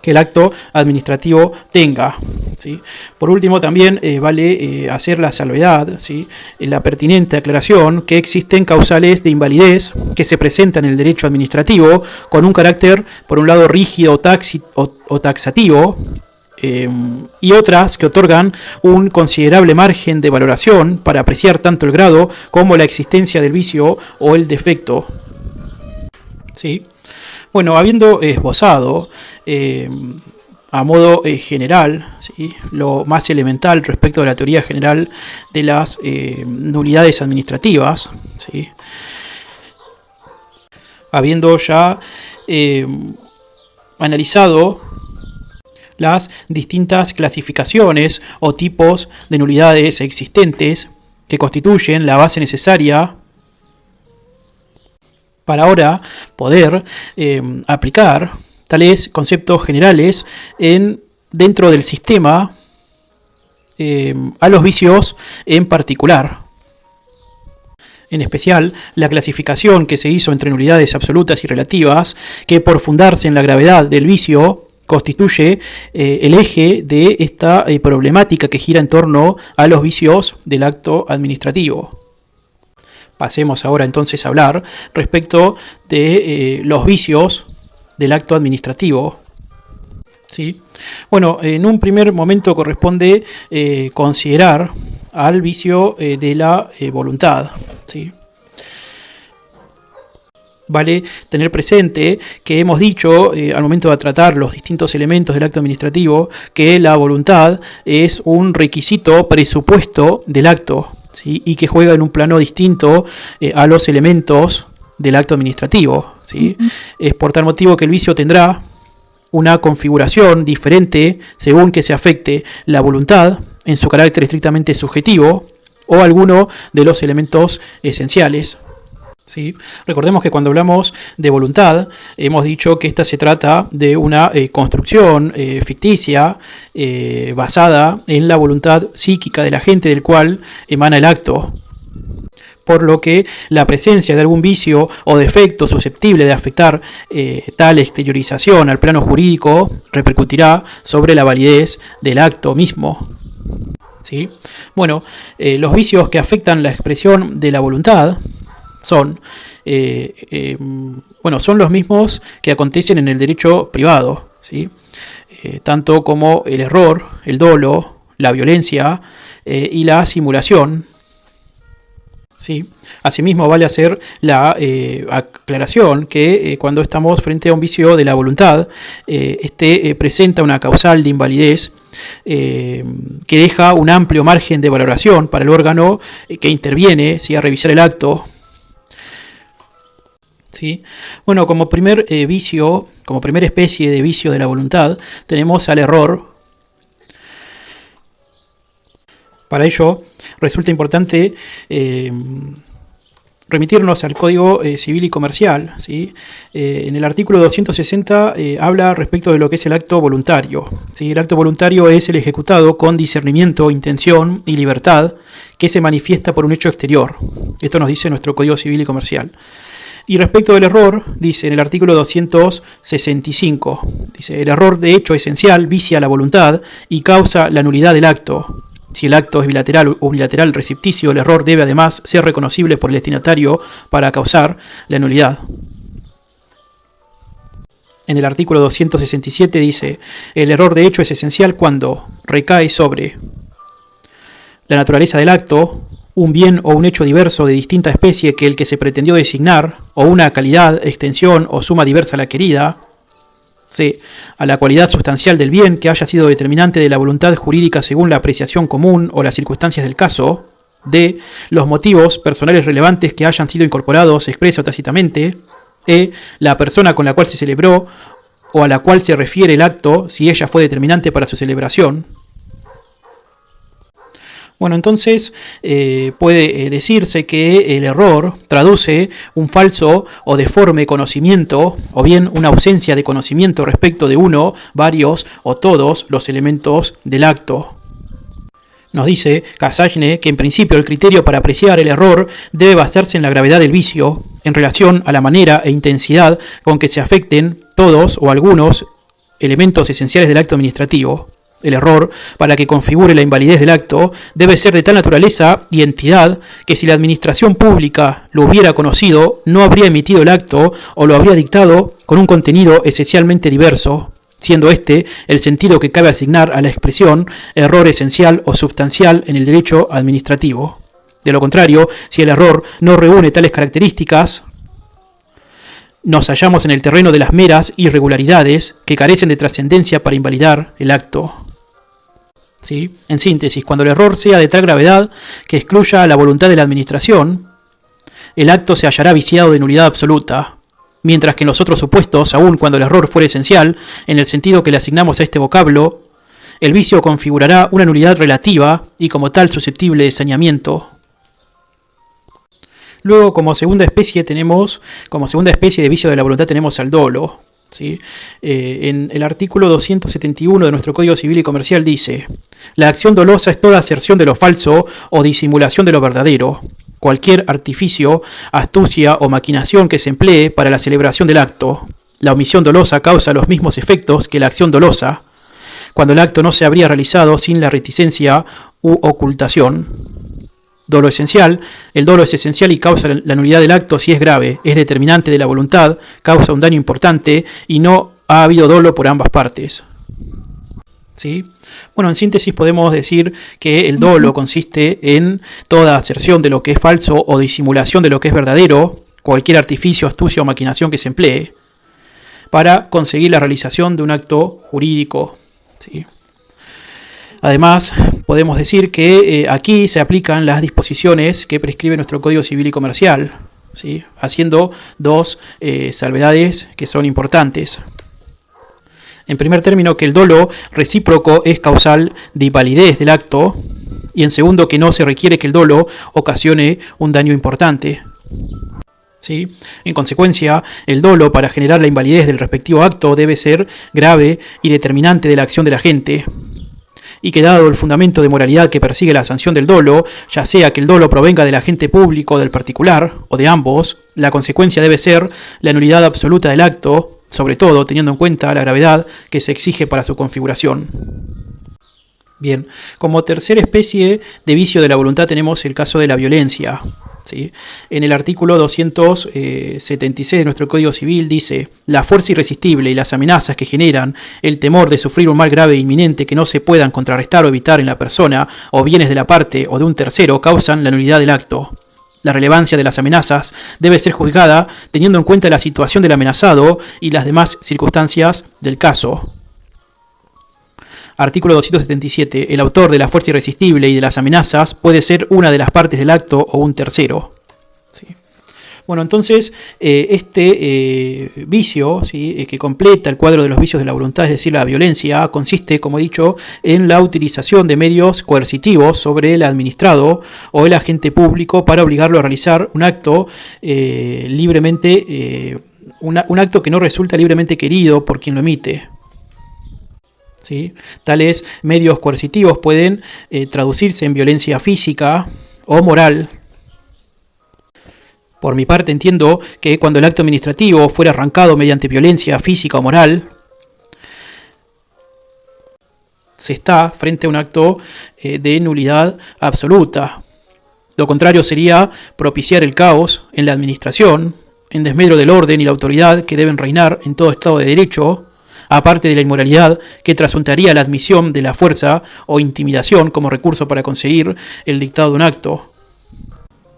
Speaker 1: que el acto administrativo tenga. ¿Sí? Por último, también vale hacer la salvedad, ¿sí? La pertinente aclaración que existen causales de invalidez que se presentan en el derecho administrativo con un carácter, por un lado, rígido o taxativo, y otras que otorgan un considerable margen de valoración para apreciar tanto el grado como la existencia del vicio o el defecto. ¿Sí? Bueno, habiendo esbozado a modo general, ¿sí? Lo más elemental respecto de la teoría general de las nulidades administrativas, ¿sí? Habiendo ya analizado las distintas clasificaciones o tipos de nulidades existentes que constituyen la base necesaria para ahora poder aplicar tales conceptos generales dentro del sistema a los vicios en particular. En especial, la clasificación que se hizo entre nulidades absolutas y relativas, que por fundarse en la gravedad del vicio constituye el eje de esta problemática que gira en torno a los vicios del acto administrativo. Pasemos ahora entonces a hablar respecto de los vicios del acto administrativo. ¿Sí? Bueno, en un primer momento corresponde considerar al vicio de la voluntad. ¿Sí? Vale tener presente que hemos dicho al momento de tratar los distintos elementos del acto administrativo que la voluntad es un requisito presupuesto del acto, ¿sí? Y que juega en un plano distinto a los elementos del acto administrativo, ¿sí? Es por tal motivo que el vicio tendrá una configuración diferente según que se afecte la voluntad en su carácter estrictamente subjetivo o alguno de los elementos esenciales. ¿Sí? Recordemos que cuando hablamos de voluntad hemos dicho que esta se trata de una construcción ficticia basada en la voluntad psíquica del agente del cual emana el acto, por lo que la presencia de algún vicio o defecto susceptible de afectar tal exteriorización al plano jurídico repercutirá sobre la validez del acto mismo. ¿Sí? Bueno, los vicios que afectan la expresión de la voluntad son bueno, son los mismos que acontecen en el derecho privado, ¿sí? Tanto como el error, el dolo, la violencia y la simulación, ¿sí? Asimismo, vale hacer la aclaración que cuando estamos frente a un vicio de la voluntad, este presenta una causal de invalidez que deja un amplio margen de valoración para el órgano que interviene, ¿sí?, a revisar el acto. ¿Sí? Bueno, como primer vicio, como primera especie de vicio de la voluntad, tenemos al error. Para ello, resulta importante remitirnos al Código Civil y Comercial, ¿sí? En el artículo 260 habla respecto de lo que es el acto voluntario, ¿sí? El acto voluntario es el ejecutado con discernimiento, intención y libertad que se manifiesta por un hecho exterior. Esto nos dice nuestro Código Civil y Comercial. Y respecto del error, dice en el artículo 265, dice: el error de hecho esencial vicia la voluntad y causa la nulidad del acto. Si el acto es bilateral o unilateral recepticio, el error debe además ser reconocible por el destinatario para causar la nulidad. En el artículo 267 dice: el error de hecho es esencial cuando recae sobre la naturaleza del acto, un bien o un hecho diverso de distinta especie que el que se pretendió designar, o una calidad, extensión o suma diversa a la querida. C. A la cualidad sustancial del bien que haya sido determinante de la voluntad jurídica según la apreciación común o las circunstancias del caso. D. Los motivos personales relevantes que hayan sido incorporados expresa o tácitamente. E. La persona con la cual se celebró o a la cual se refiere el acto, si ella fue determinante para su celebración. Bueno, entonces puede decirse que el error traduce un falso o deforme conocimiento, o bien una ausencia de conocimiento respecto de uno, varios o todos los elementos del acto. Nos dice Cassagne que en principio el criterio para apreciar el error debe basarse en la gravedad del vicio, en relación a la manera e intensidad con que se afecten todos o algunos elementos esenciales del acto administrativo. El error, para que configure la invalidez del acto, debe ser de tal naturaleza y entidad que si la administración pública lo hubiera conocido, no habría emitido el acto o lo habría dictado con un contenido esencialmente diverso, siendo este el sentido que cabe asignar a la expresión error esencial o substancial en el derecho administrativo. De lo contrario, si el error no reúne tales características, nos hallamos en el terreno de las meras irregularidades que carecen de trascendencia para invalidar el acto. ¿Sí? En síntesis, cuando el error sea de tal gravedad que excluya la voluntad de la administración, el acto se hallará viciado de nulidad absoluta, mientras que en los otros supuestos, aun cuando el error fuera esencial, en el sentido que le asignamos a este vocablo, el vicio configurará una nulidad relativa y como tal susceptible de saneamiento. Luego, como segunda especie de vicio de la voluntad tenemos al dolo. ¿Sí? En el artículo 271 de nuestro Código Civil y Comercial dice: la acción dolosa es toda aserción de lo falso o disimulación de lo verdadero, cualquier artificio, astucia o maquinación que se emplee para la celebración del acto. La omisión dolosa causa los mismos efectos que la acción dolosa, cuando el acto no se habría realizado sin la reticencia u ocultación. Dolo esencial. El dolo es esencial y causa la nulidad del acto si es grave, es determinante de la voluntad, causa un daño importante y no ha habido dolo por ambas partes. ¿Sí? Bueno, en síntesis podemos decir que el dolo consiste en toda aserción de lo que es falso o disimulación de lo que es verdadero, cualquier artificio, astucia o maquinación que se emplee, para conseguir la realización de un acto jurídico. ¿Sí? Además, podemos decir que aquí se aplican las disposiciones que prescribe nuestro Código Civil y Comercial, ¿sí? Haciendo dos salvedades que son importantes. En primer término, que el dolo recíproco es causal de invalidez del acto, y en segundo, que no se requiere que el dolo ocasione un daño importante. ¿Sí? En consecuencia, el dolo para generar la invalidez del respectivo acto debe ser grave y determinante de la acción del agente, y que dado el fundamento de moralidad que persigue la sanción del dolo, ya sea que el dolo provenga del agente público, del particular o de ambos, la consecuencia debe ser la nulidad absoluta del acto, sobre todo teniendo en cuenta la gravedad que se exige para su configuración. Bien, como tercera especie de vicio de la voluntad tenemos el caso de la violencia. ¿Sí? En el artículo 276 de nuestro Código Civil dice: la fuerza irresistible y las amenazas que generan el temor de sufrir un mal grave e inminente que no se puedan contrarrestar o evitar en la persona o bienes de la parte o de un tercero causan la nulidad del acto. La relevancia de las amenazas debe ser juzgada teniendo en cuenta la situación del amenazado y las demás circunstancias del caso. Artículo 277. El autor de la fuerza irresistible y de las amenazas puede ser una de las partes del acto o un tercero. ¿Sí? Bueno, entonces, este vicio, ¿sí?, que completa el cuadro de los vicios de la voluntad, es decir, la violencia, consiste, como he dicho, en la utilización de medios coercitivos sobre el administrado o el agente público para obligarlo a realizar un acto libremente, un acto que no resulta libremente querido por quien lo emite. ¿Sí? Tales medios coercitivos pueden traducirse en violencia física o moral. Por mi parte entiendo que cuando el acto administrativo fuera arrancado mediante violencia física o moral, se está frente a un acto de nulidad absoluta. Lo contrario sería propiciar el caos en la administración, en desmedro del orden y la autoridad que deben reinar en todo Estado de Derecho, aparte de la inmoralidad que trasuntaría la admisión de la fuerza o intimidación como recurso para conseguir el dictado de un acto.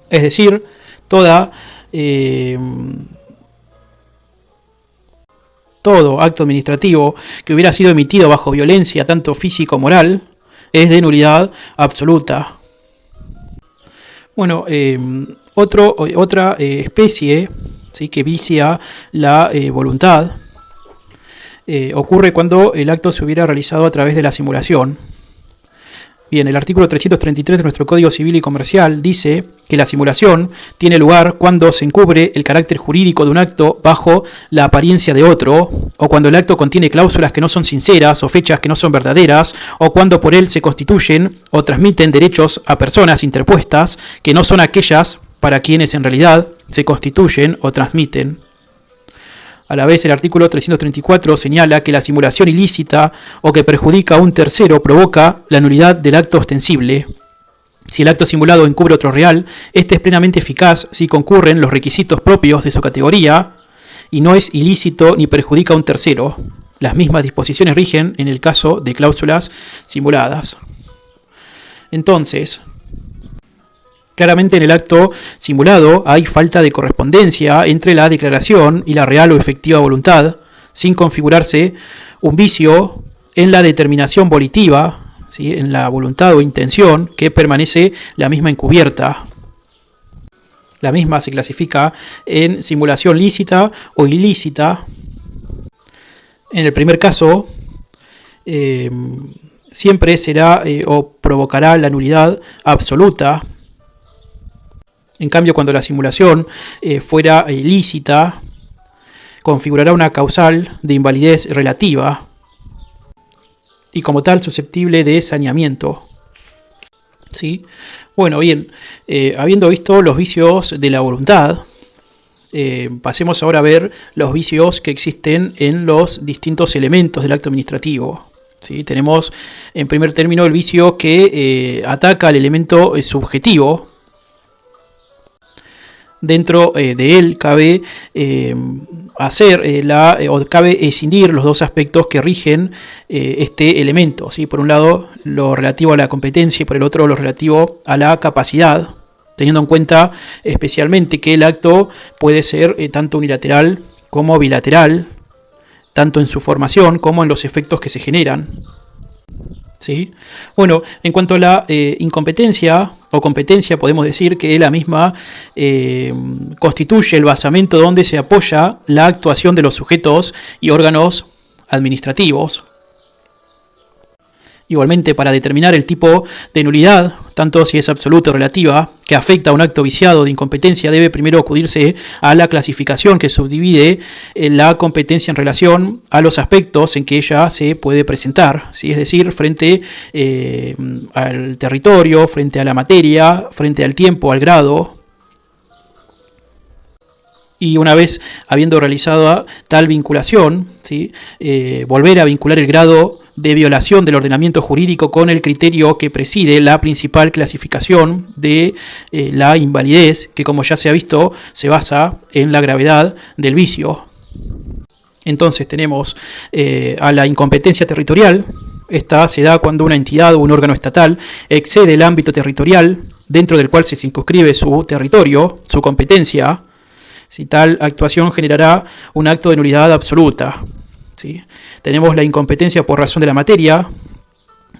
Speaker 1: Es decir, todo acto administrativo que hubiera sido emitido bajo violencia, tanto física como moral, es de nulidad absoluta. Bueno, otra especie, ¿sí?, que vicia la voluntad ocurre cuando el acto se hubiera realizado a través de la simulación. Bien, el artículo 333 de nuestro Código Civil y Comercial dice que la simulación tiene lugar cuando se encubre el carácter jurídico de un acto bajo la apariencia de otro, o cuando el acto contiene cláusulas que no son sinceras o fechas que no son verdaderas, o cuando por él se constituyen o transmiten derechos a personas interpuestas que no son aquellas para quienes en realidad se constituyen o transmiten. A la vez, el artículo 334 señala que la simulación ilícita o que perjudica a un tercero provoca la nulidad del acto ostensible. Si el acto simulado encubre otro real, este es plenamente eficaz si concurren los requisitos propios de su categoría y no es ilícito ni perjudica a un tercero. Las mismas disposiciones rigen en el caso de cláusulas simuladas. Entonces, claramente en el acto simulado hay falta de correspondencia entre la declaración y la real o efectiva voluntad, sin configurarse un vicio en la determinación volitiva, ¿sí?, en la voluntad o intención, que permanece la misma encubierta. La misma se clasifica en simulación lícita o ilícita. En el primer caso, siempre será o provocará la nulidad absoluta. En cambio, cuando la simulación fuera ilícita, configurará una causal de invalidez relativa y como tal susceptible de saneamiento. ¿Sí? Bueno, bien, habiendo visto los vicios de la voluntad, pasemos ahora a ver los vicios que existen en los distintos elementos del acto administrativo. ¿Sí? Tenemos en primer término el vicio que ataca al elemento subjetivo. Dentro de él cabe cabe escindir los dos aspectos que rigen este elemento, ¿sí? Por un lado, lo relativo a la competencia y por el otro, lo relativo a la capacidad, teniendo en cuenta especialmente que el acto puede ser tanto unilateral como bilateral, tanto en su formación como en los efectos que se generan. ¿Sí? Bueno, en cuanto a la incompetencia o competencia, podemos decir que la misma constituye el basamento donde se apoya la actuación de los sujetos y órganos administrativos. Igualmente, para determinar el tipo de nulidad, tanto si es absoluta o relativa, que afecta a un acto viciado de incompetencia, debe primero acudirse a la clasificación que subdivide la competencia en relación a los aspectos en que ella se puede presentar, ¿sí? Es decir, frente al territorio, frente a la materia, frente al tiempo, al grado. Y una vez habiendo realizado tal vinculación, ¿sí?, volver a vincular el grado de violación del ordenamiento jurídico con el criterio que preside la principal clasificación de la invalidez, que como ya se ha visto se basa en la gravedad del vicio. Entonces tenemos a la incompetencia territorial. Esta se da cuando una entidad o un órgano estatal excede el ámbito territorial dentro del cual se circunscribe su territorio, su competencia. Si tal actuación generará un acto de nulidad absoluta. ¿Sí? Tenemos la incompetencia por razón de la materia.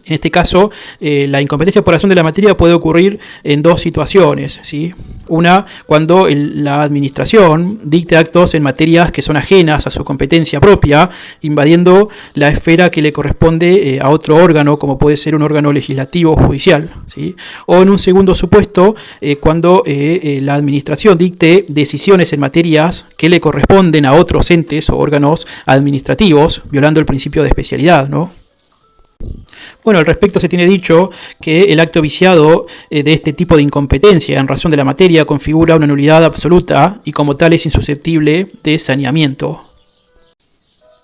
Speaker 1: En este caso, la incompetencia por razón de la materia puede ocurrir en dos situaciones, ¿sí? Una, cuando la administración dicte actos en materias que son ajenas a su competencia propia, invadiendo la esfera que le corresponde a otro órgano, como puede ser un órgano legislativo o judicial, ¿sí? O en un segundo supuesto, cuando la administración dicte decisiones en materias que le corresponden a otros entes o órganos administrativos, violando el principio de especialidad, ¿no? Bueno, al respecto se tiene dicho que el acto viciado de este tipo de incompetencia en razón de la materia configura una nulidad absoluta y como tal es insusceptible de saneamiento.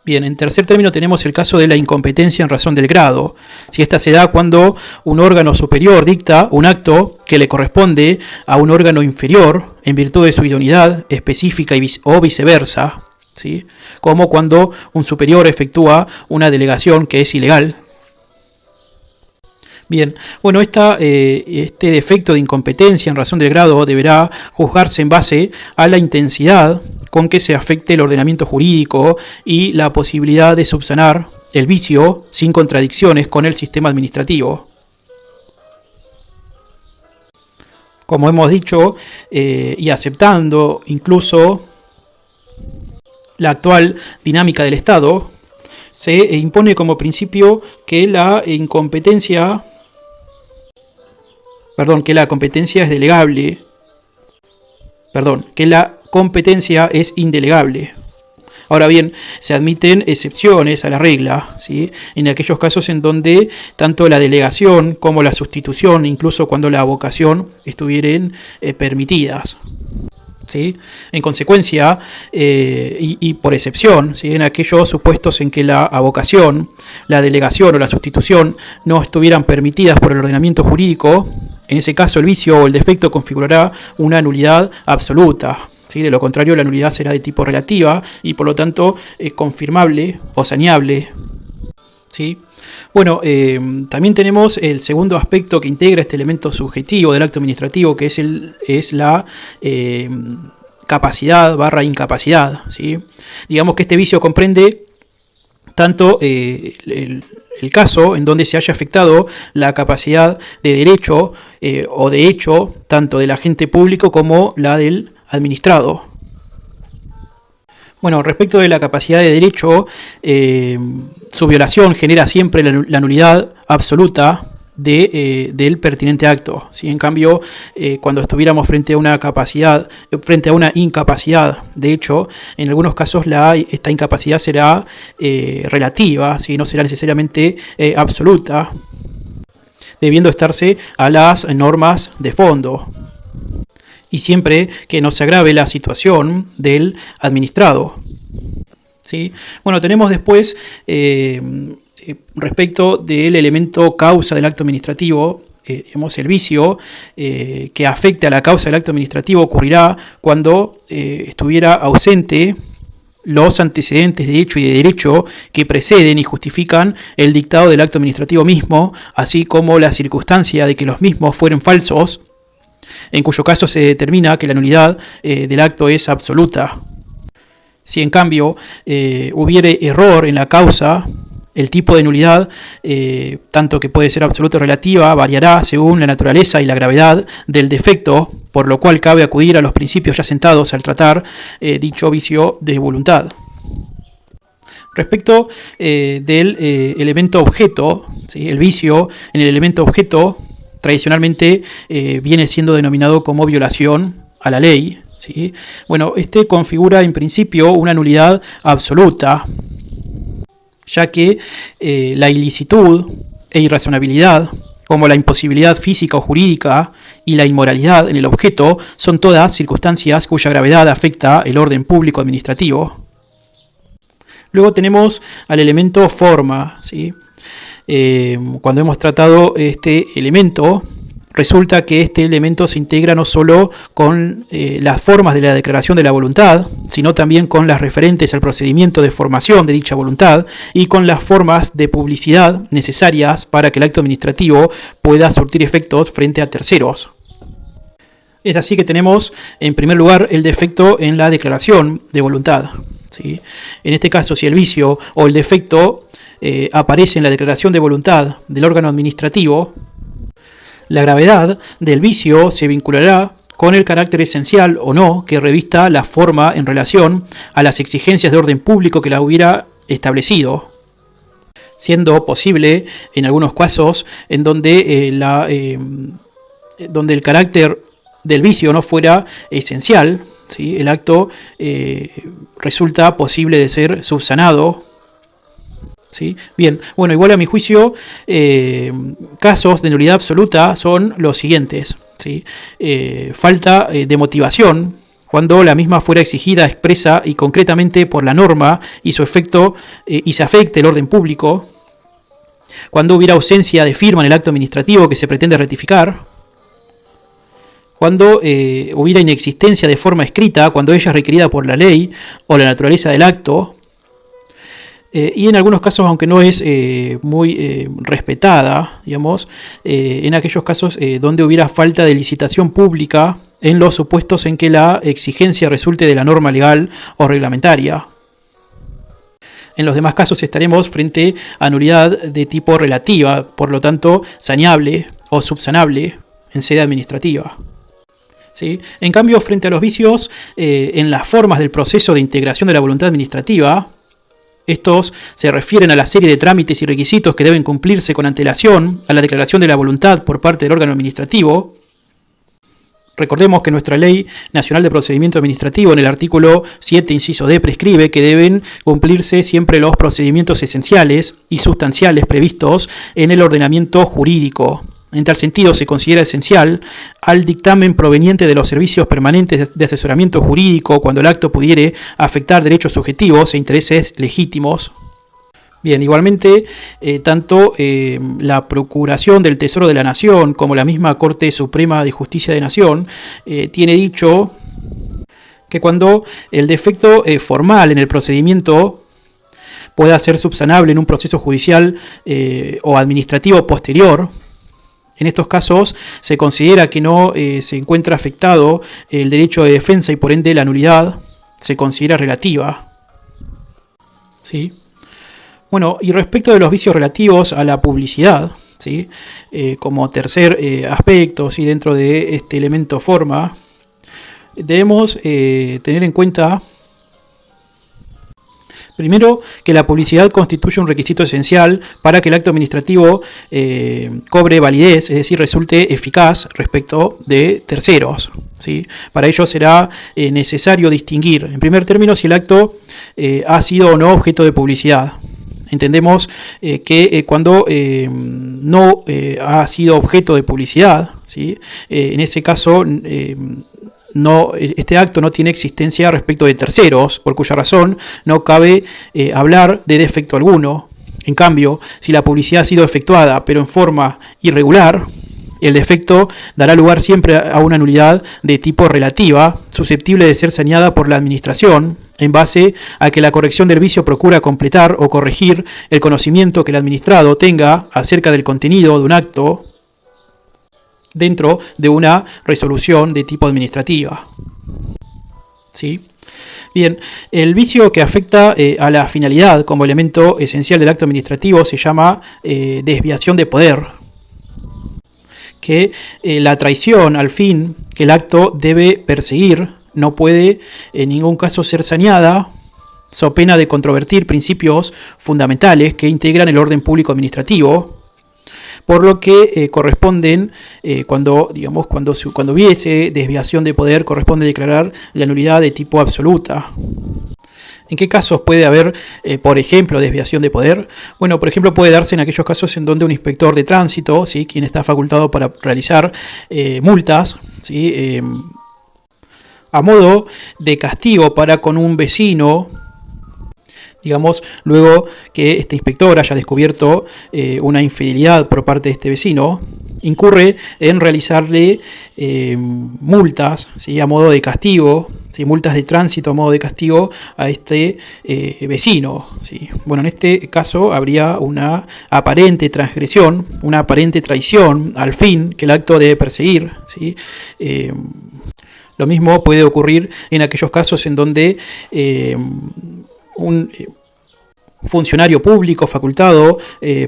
Speaker 1: Bien, en tercer término tenemos el caso de la incompetencia en razón del grado. Si esta se da cuando un órgano superior dicta un acto que le corresponde a un órgano inferior en virtud de su idoneidad específica o viceversa, ¿sí? Como cuando un superior efectúa una delegación que es ilegal. Bien, bueno, este defecto de incompetencia en razón del grado deberá juzgarse en base a la intensidad con que se afecte el ordenamiento jurídico y la posibilidad de subsanar el vicio sin contradicciones con el sistema administrativo. Como hemos dicho, y aceptando incluso la actual dinámica del Estado, se impone como principio que la competencia es delegable, que la competencia es indelegable. Ahora bien, se admiten excepciones a la regla, ¿sí? En aquellos casos en donde tanto la delegación como la sustitución, incluso cuando la avocación estuvieran permitidas. ¿Sí? En consecuencia, y por excepción, ¿sí? En aquellos supuestos en que la avocación, la delegación o la sustitución no estuvieran permitidas por el ordenamiento jurídico, en ese caso el vicio o el defecto configurará una nulidad absoluta. ¿Sí? De lo contrario, la nulidad será de tipo relativa y por lo tanto confirmable o saneable. ¿Sí? Bueno, también tenemos el segundo aspecto que integra este elemento subjetivo del acto administrativo, que es la capacidad / incapacidad, ¿sí? Digamos que este vicio comprende tanto el caso en donde se haya afectado la capacidad de derecho o de hecho tanto del agente público como la del administrado. Bueno, respecto de la capacidad de derecho, su violación genera siempre la nulidad absoluta del pertinente acto, ¿sí? En cambio, cuando estuviéramos frente a una incapacidad, de hecho, en algunos casos esta incapacidad será relativa, ¿sí? No será necesariamente absoluta, debiendo estarse a las normas de fondo. Y siempre que no se agrave la situación del administrado. ¿Sí? Bueno, tenemos después, respecto del elemento causa del acto administrativo, el vicio que afecte a la causa del acto administrativo ocurrirá cuando estuviera ausente los antecedentes de hecho y de derecho que preceden y justifican el dictado del acto administrativo mismo, así como la circunstancia de que los mismos fueron falsos, en cuyo caso se determina que la nulidad del acto es absoluta. Si en cambio hubiere error en la causa, el tipo de nulidad, tanto que puede ser absoluta o relativa, variará según la naturaleza y la gravedad del defecto, por lo cual cabe acudir a los principios ya sentados al tratar dicho vicio de voluntad. Respecto del elemento objeto, ¿sí? El vicio en el elemento objeto tradicionalmente viene siendo denominado como violación a la ley, ¿sí? Bueno, este configura en principio una nulidad absoluta, ya que la ilicitud e irrazonabilidad, como la imposibilidad física o jurídica y la inmoralidad en el objeto, son todas circunstancias cuya gravedad afecta el orden público administrativo. Luego tenemos al elemento forma, ¿sí? cuando hemos tratado este elemento, resulta que este elemento se integra no solo con las formas de la declaración de la voluntad, sino también con las referentes al procedimiento de formación de dicha voluntad y con las formas de publicidad necesarias para que el acto administrativo pueda surtir efectos frente a terceros. Es así que tenemos, en primer lugar, el defecto en la declaración de voluntad, ¿sí? En este caso, si el vicio o el defecto aparece en la declaración de voluntad del órgano administrativo, la gravedad del vicio se vinculará con el carácter esencial o no que revista la forma en relación a las exigencias de orden público que la hubiera establecido, siendo posible en algunos casos en donde, donde el carácter del vicio no fuera esencial, ¿sí? El acto resulta posible de ser subsanado. ¿Sí? Bien, bueno, igual a mi juicio, casos de nulidad absoluta son los siguientes, ¿sí? Falta de motivación, cuando la misma fuera exigida expresa y concretamente por la norma y su efecto y se afecte el orden público, cuando hubiera ausencia de firma en el acto administrativo que se pretende rectificar, cuando hubiera inexistencia de forma escrita, cuando ella es requerida por la ley o la naturaleza del acto, y en algunos casos, aunque no es muy respetada, digamos, en aquellos casos donde hubiera falta de licitación pública en los supuestos en que la exigencia resulte de la norma legal o reglamentaria. En los demás casos estaremos frente a nulidad de tipo relativa, por lo tanto saneable o subsanable en sede administrativa. ¿Sí? En cambio, frente a los vicios en las formas del proceso de integración de la voluntad administrativa, estos se refieren a la serie de trámites y requisitos que deben cumplirse con antelación a la declaración de la voluntad por parte del órgano administrativo. Recordemos que nuestra Ley Nacional de Procedimiento Administrativo en el artículo 7, inciso D, prescribe que deben cumplirse siempre los procedimientos esenciales y sustanciales previstos en el ordenamiento jurídico. En tal sentido, se considera esencial al dictamen proveniente de los servicios permanentes de asesoramiento jurídico cuando el acto pudiere afectar derechos subjetivos e intereses legítimos. Bien, igualmente, tanto la Procuración del Tesoro de la Nación como la misma Corte Suprema de Justicia de Nación tiene dicho que cuando el defecto formal en el procedimiento pueda ser subsanable en un proceso judicial o administrativo posterior, en estos casos se considera que no se encuentra afectado el derecho de defensa y por ende la nulidad se considera relativa. ¿Sí? Bueno, y respecto de los vicios relativos a la publicidad, ¿sí? Como tercer aspecto, ¿sí? Dentro de este elemento forma, debemos tener en cuenta primero, que la publicidad constituye un requisito esencial para que el acto administrativo cobre validez, es decir, resulte eficaz respecto de terceros, ¿sí? Para ello será necesario distinguir, en primer término, si el acto ha sido o no objeto de publicidad. Entendemos que cuando no ha sido objeto de publicidad, ¿sí? En ese caso este acto no tiene existencia respecto de terceros, por cuya razón no cabe hablar de defecto alguno. En cambio, si la publicidad ha sido efectuada pero en forma irregular, el defecto dará lugar siempre a una nulidad de tipo relativa, susceptible de ser saneada por la administración, en base a que la corrección del vicio procura completar o corregir el conocimiento que el administrado tenga acerca del contenido de un acto dentro de una resolución de tipo administrativa. ¿Sí? Bien, el vicio que afecta a la finalidad como elemento esencial del acto administrativo se llama desviación de poder, que la traición al fin que el acto debe perseguir no puede en ningún caso ser saneada, so pena de controvertir principios fundamentales que integran el orden público administrativo, por lo que corresponden, cuando hubiese desviación de poder, corresponde declarar la nulidad de tipo absoluta. ¿En qué casos puede haber, por ejemplo, desviación de poder? Bueno, por ejemplo, puede darse en aquellos casos en donde un inspector de tránsito, ¿sí?, quien está facultado para realizar multas, ¿sí?, a modo de castigo para con un vecino, Digamos, luego que este inspector haya descubierto una infidelidad por parte de este vecino, incurre en realizarle multas, ¿sí?, a modo de castigo, ¿sí?, multas de tránsito a modo de castigo a este vecino, ¿sí? Bueno, en este caso habría una aparente transgresión, una aparente traición al fin que el acto debe perseguir, ¿sí? Lo mismo puede ocurrir en aquellos casos en donde un funcionario público facultado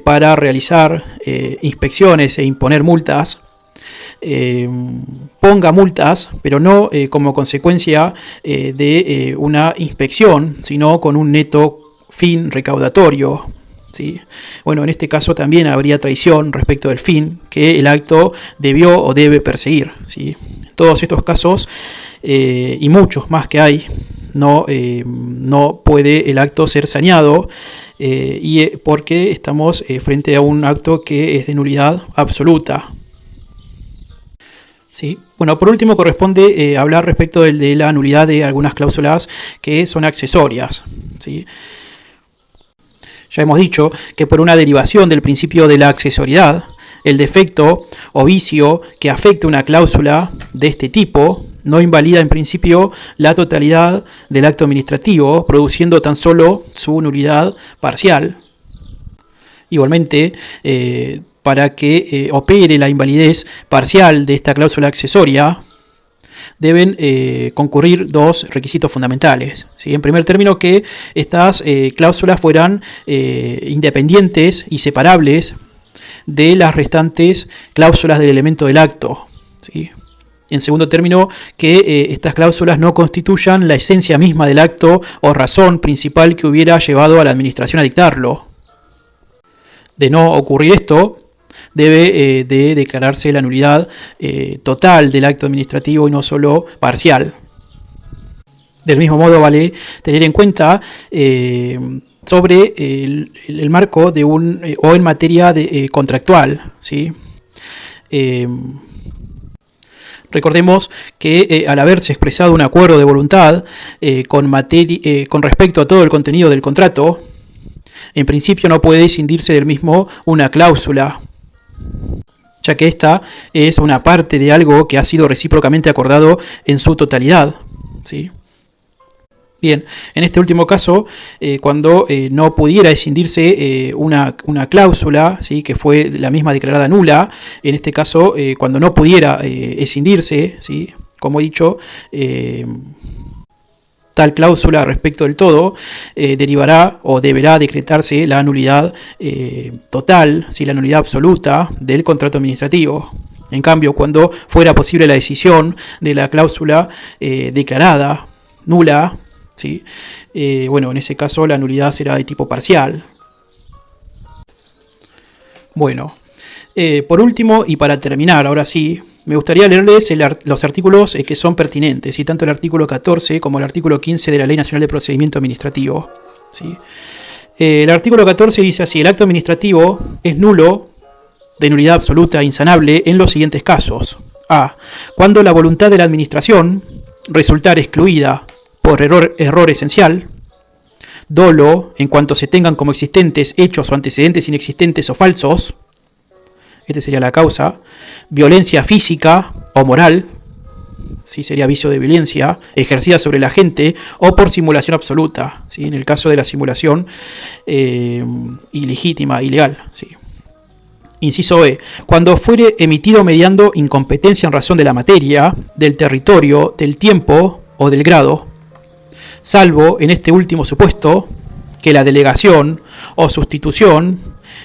Speaker 1: para realizar inspecciones e imponer multas ponga multas, pero no como consecuencia de una inspección, sino con un neto fin recaudatorio, ¿sí? Bueno, en este caso también habría traición respecto del fin que el acto debió o debe perseguir, ¿sí? En todos estos casos y muchos más que hay, no puede el acto ser saneado porque estamos frente a un acto que es de nulidad absoluta. ¿Sí? Bueno, por último corresponde hablar respecto de la nulidad de algunas cláusulas que son accesorias, ¿sí? Ya hemos dicho que por una derivación del principio de la accesoriedad, el defecto o vicio que afecte una cláusula de este tipo no invalida en principio la totalidad del acto administrativo, produciendo tan solo su nulidad parcial. Igualmente, para que opere la invalidez parcial de esta cláusula accesoria, deben concurrir dos requisitos fundamentales, ¿sí? En primer término, que estas cláusulas fueran independientes y separables de las restantes cláusulas del elemento del acto, ¿sí? En segundo término, que estas cláusulas no constituyan la esencia misma del acto o razón principal que hubiera llevado a la administración a dictarlo. De no ocurrir esto, debe de declararse la nulidad total del acto administrativo y no solo parcial. Del mismo modo, vale tener en cuenta sobre el marco de o en materia de, contractual, ¿sí? Recordemos que al haberse expresado un acuerdo de voluntad con respecto a todo el contenido del contrato, en principio no puede escindirse del mismo una cláusula, ya que esta es una parte de algo que ha sido recíprocamente acordado en su totalidad, ¿sí? Bien, en este último caso, cuando no pudiera escindirse una cláusula, ¿sí?, que fue la misma declarada nula, en este caso, cuando no pudiera escindirse, ¿sí?, como he dicho, tal cláusula respecto del todo, derivará o deberá decretarse la nulidad total, ¿sí?, la nulidad absoluta del contrato administrativo. En cambio, cuando fuera posible la decisión de la cláusula declarada nula, ¿sí?, bueno, en ese caso la nulidad será de tipo parcial. Bueno, por último y para terminar, ahora sí, me gustaría leerles los artículos que son pertinentes, y tanto el artículo 14 como el artículo 15 de la Ley Nacional de Procedimiento Administrativo, ¿sí? El artículo 14 dice así: el acto administrativo es nulo, de nulidad absoluta e insanable, en los siguientes casos. A. Cuando la voluntad de la administración resultar excluida por error esencial, dolo en cuanto se tengan como existentes hechos o antecedentes inexistentes o falsos, esta sería la causa, violencia física o moral, ¿sí?, sería vicio de violencia, ejercida sobre la gente, o por simulación absoluta, ¿sí?, en el caso de la simulación ilegítima, ilegal, ¿sí? Inciso B. Cuando fuere emitido mediando incompetencia en razón de la materia, del territorio, del tiempo o del grado, salvo en este último supuesto que la delegación o sustitución,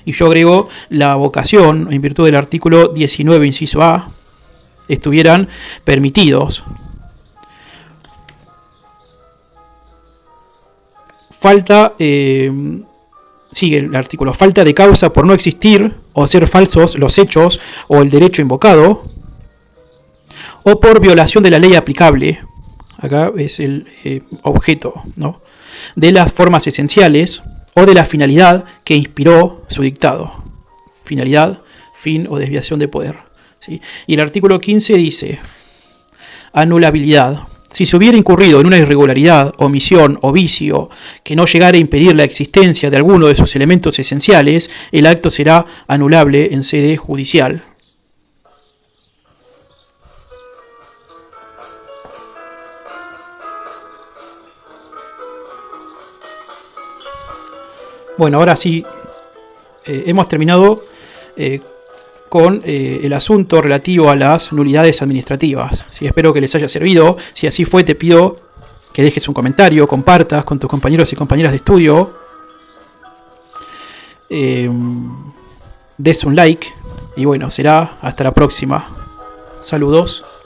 Speaker 1: y yo agrego la vocación en virtud del artículo 19 inciso A, estuvieran permitidos. Sigue el artículo: falta de causa por no existir o ser falsos los hechos o el derecho invocado, o por violación de la ley aplicable, acá es el objeto, ¿no?, de las formas esenciales o de la finalidad que inspiró su dictado. Finalidad, fin o desviación de poder, ¿sí? Y el artículo 15 dice: anulabilidad, Si se hubiera incurrido en una irregularidad, omisión o vicio que no llegara a impedir la existencia de alguno de sus elementos esenciales, el acto será anulable en sede judicial. Bueno, ahora sí, hemos terminado con el asunto relativo a las nulidades administrativas. Sí, espero que les haya servido. Si así fue, te pido que dejes un comentario, compartas con tus compañeros y compañeras de estudio, des un like y bueno, será hasta la próxima. Saludos.